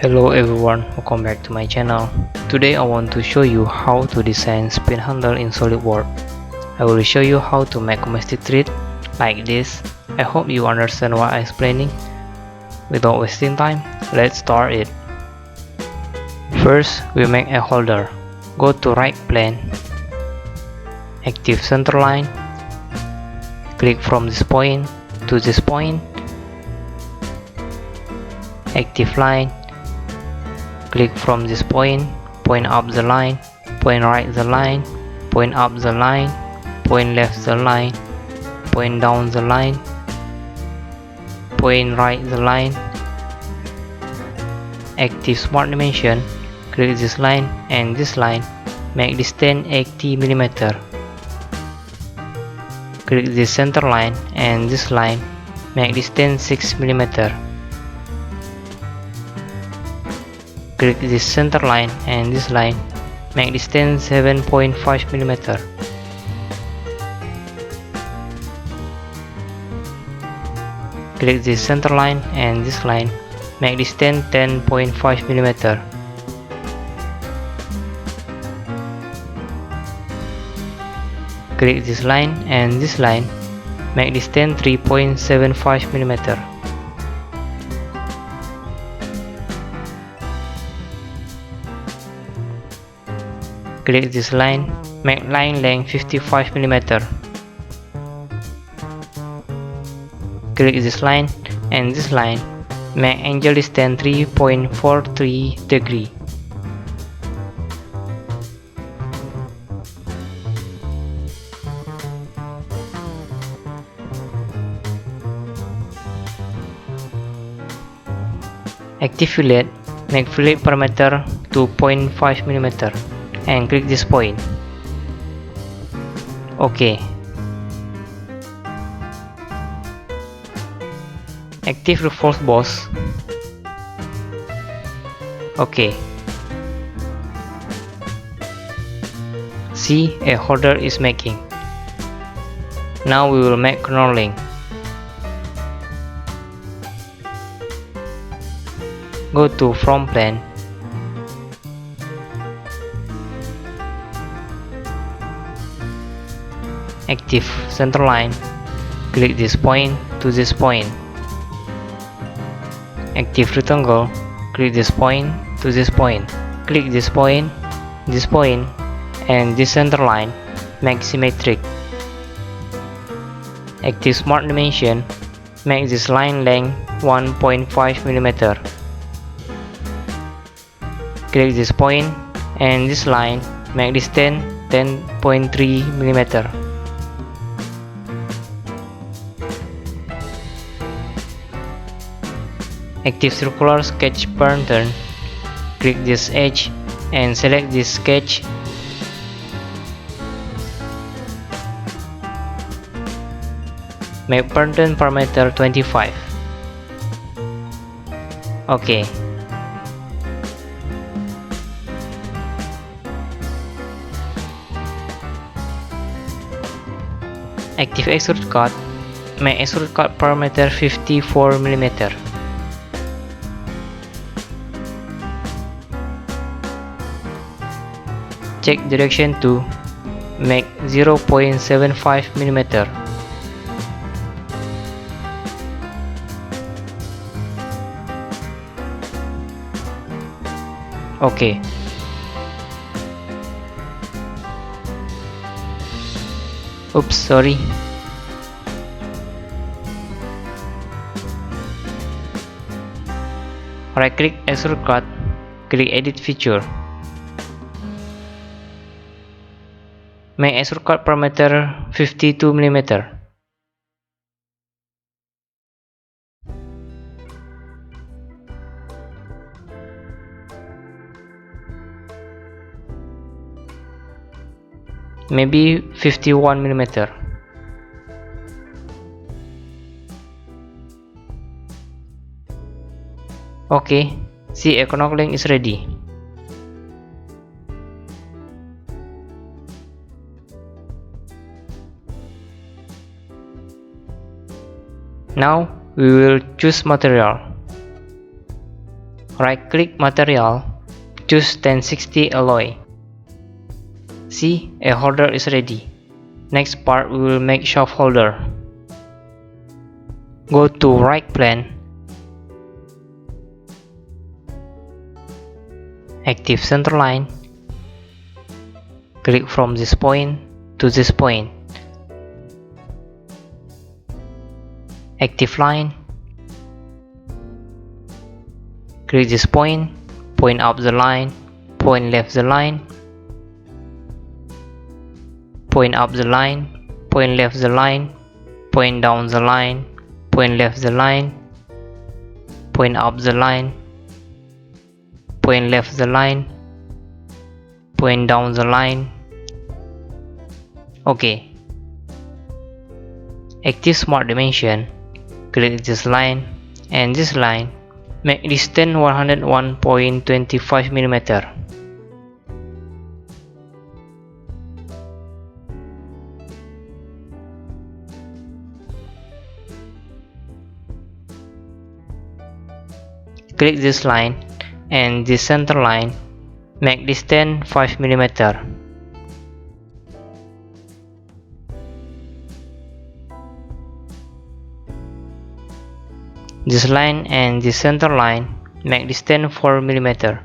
Hello everyone, welcome back to my channel. Today I want to show you how to design spin handle in Solidworks. I will show you how to make domestic thread like this. I hope you understand what I'm explaining. Without wasting time, let's start it. First, we make a holder. Go to right plane, active centerline, click from this point to this point, active line, click from this point, point up the line, point right the line, point up the line, point left the line, point down the line, point right the line, active smart dimension, click this line and this line, make distance 80 mm. Click this center line and this line, make distance 6 mm. Click this center line and this line, make distance 7.5 mm. Click this center line and this line, make distance 10.5 mm. Click this line and this line, make distance 3.75 mm. Click this line, make line length 55 mm. Click this line and this line, make angle distance 3.43 degree. Active fillet, make fillet parameter 2.5 mm and click this point. OK. Active reverse boss. OK. See, a holder is making. Now we will make corner link. Go to front plane, active center line, click this point to this point, active rectangle, click this point to this point, click this point, and this center line, make symmetric. Active smart dimension, make this line length 1.5 mm. Click this point and this line, make distance 10.3 mm. Active circular sketch pattern, click this edge and select this sketch. Make pattern parameter 25. OK. Active extrude cut, make extrude cut parameter 54 mm. Check direction to make 0.75 mm. OK. Oops, sorry. Right click extrude cut, click edit feature. Make extrude cut parameter 52 mm. Maybe 51 mm. OK, see, a corner link is ready. Now we will choose material. Right-click Material, choose 1060 Alloy. See, a holder is ready. Next part, we will make shaft holder. Go to right plane, active centerline, click from this point to this point, active line, click this point, point up the line, point left the line, point up the line, point left the line, point down the line, point left the line, point up the line, point left the line, point down the line. OK. Active Smart Dimension, click this line and this line, make distance 101.25 mm. Click this line and this center line, make distance 5 mm. This line and this center line, make distance 4 mm.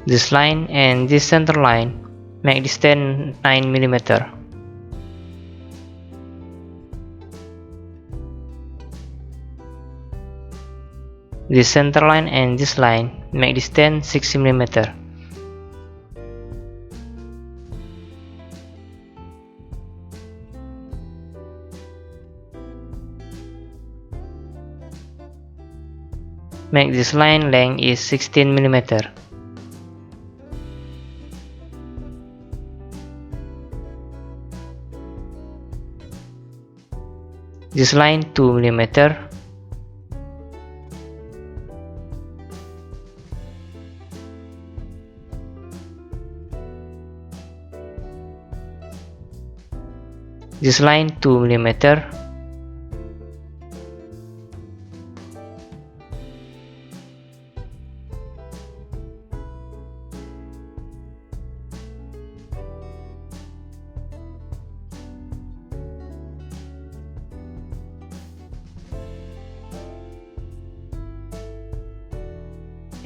This line and this center line, make distance 9 mm. This center line and this line, make distance 6 mm. Make this line length is 16 mm. This line 2 mm. This line 2 mm.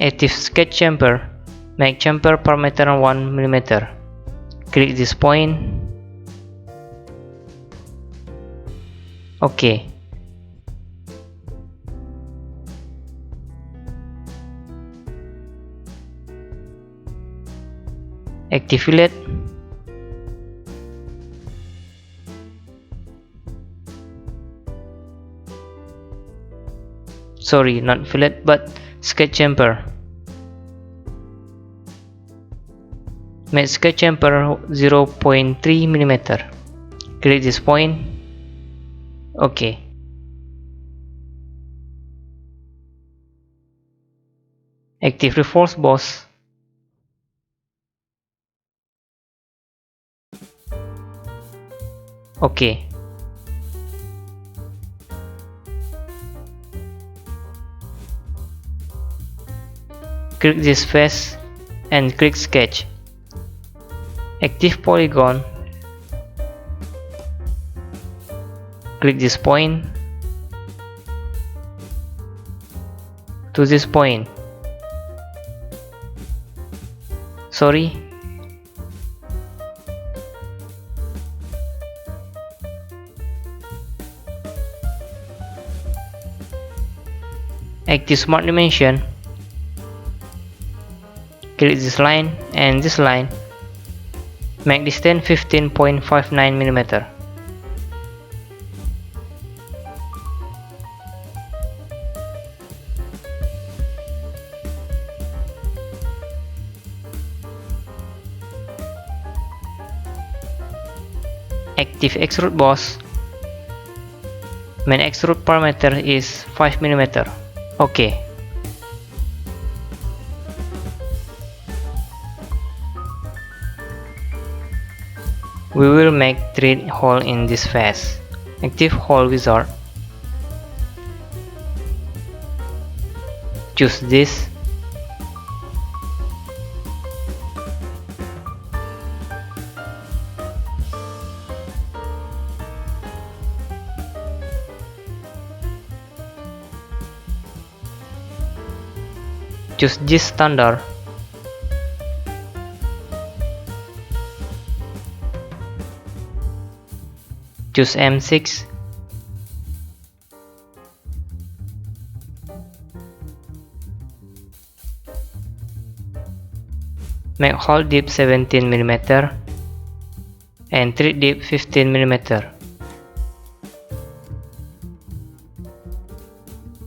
Active sketch chamfer, make chamfer parameter 1 mm. Click this point. OK. Active fillet. Sorry, not fillet but sketch chamfer. Make sketch chamfer 0.3 mm. Click this point. OK. Active reinforce boss. OK. Click this face and click sketch. Active polygon. Click this point to this point. Sorry. Active Smart Dimension. Click this line and this line. Make distance 15.59 mm. Active extrude boss. Main extrude parameter is 5 mm. OK. We will make thread hole in this face. Active hole wizard. Choose this. Choose this standard. Choose M6. Make hole deep 17 mm and thread deep 15 mm.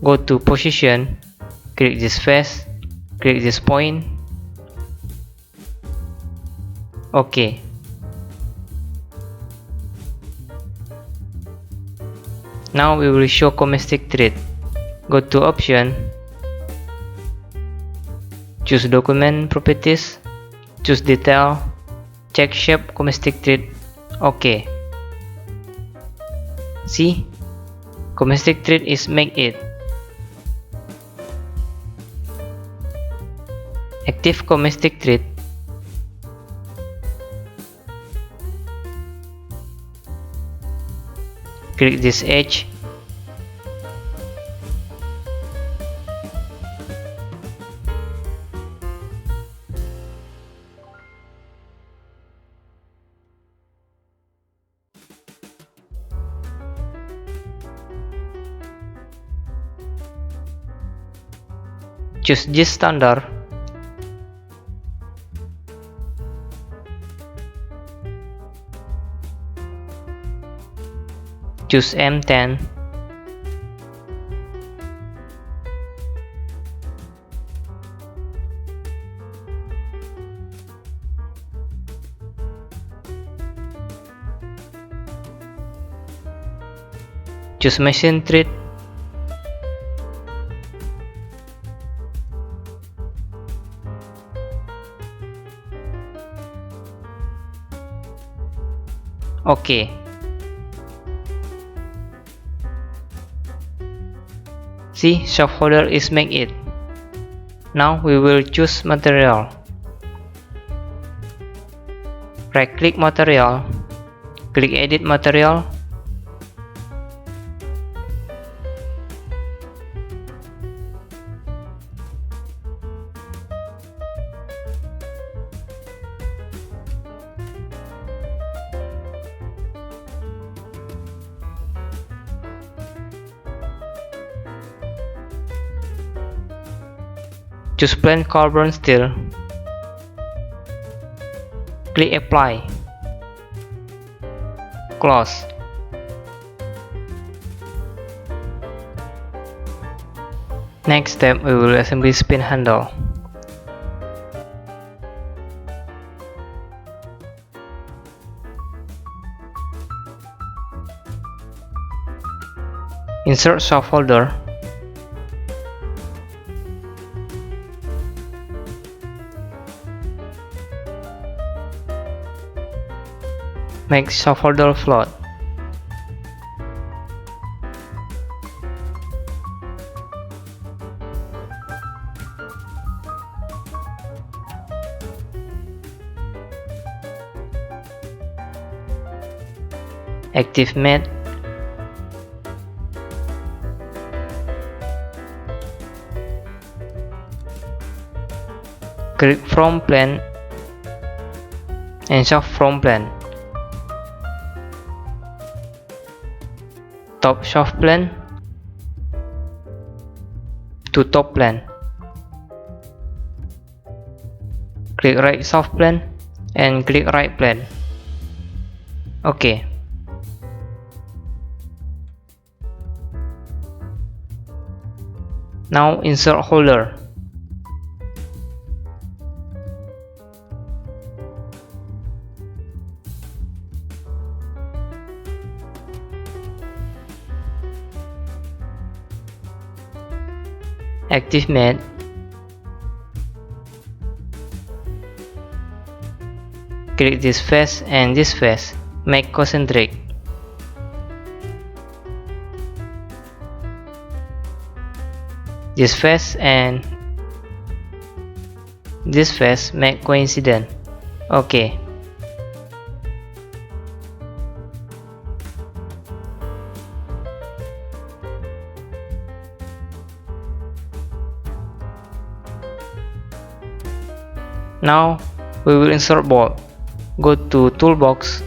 Go to position, click this face, click this point. OK. Now we will show comestic thread. Go to option, choose document properties, choose detail, check shape comestic thread. OK. See, comestic thread is make it. Active comestic thread. Click this edge. Choose this standard. Choose M10. Choose machine thread. OK. See, soft holder is make it. Now we will choose material. Right click material, click edit material. Choose plain carbon steel. Click apply. Close. Next step, we will assemble spin handle. Insert soft holder. Make soft holder float. Active mat. Click from plane and soft from plane. Top soft plane to top plane. Click right soft plane and click right plane. OK. Now insert holder. Active mat. Click this face and this face, make concentric. This face and this face make coincident. OK. Now we will insert bolt. Go to Toolbox.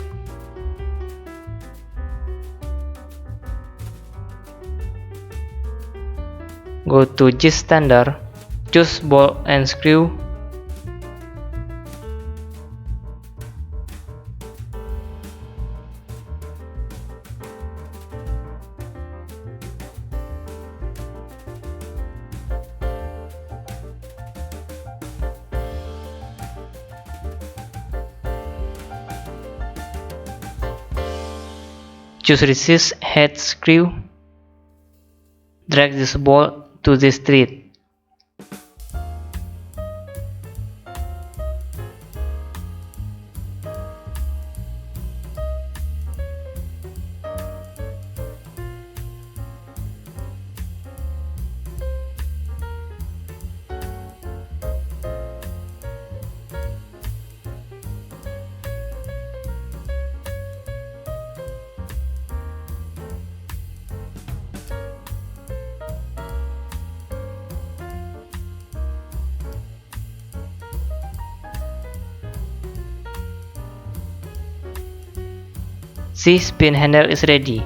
Go to Gist Standard. Choose bolt and screw. Choose resist head screw. Drag this bolt to this thread. See, spin handle is ready.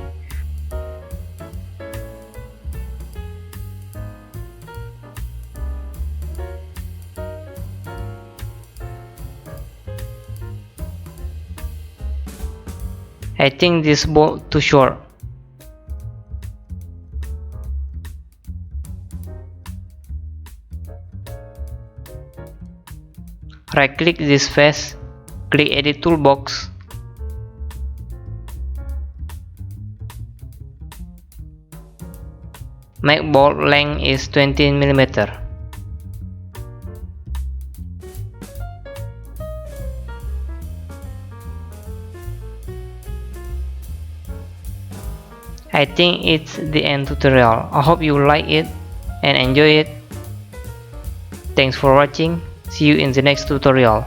I think this bolt too short. Right click this face, click edit toolbox. Make bolt length is 20 mm. I think it's the end tutorial. I hope you like it and enjoy it. Thanks for watching. See you in the next tutorial.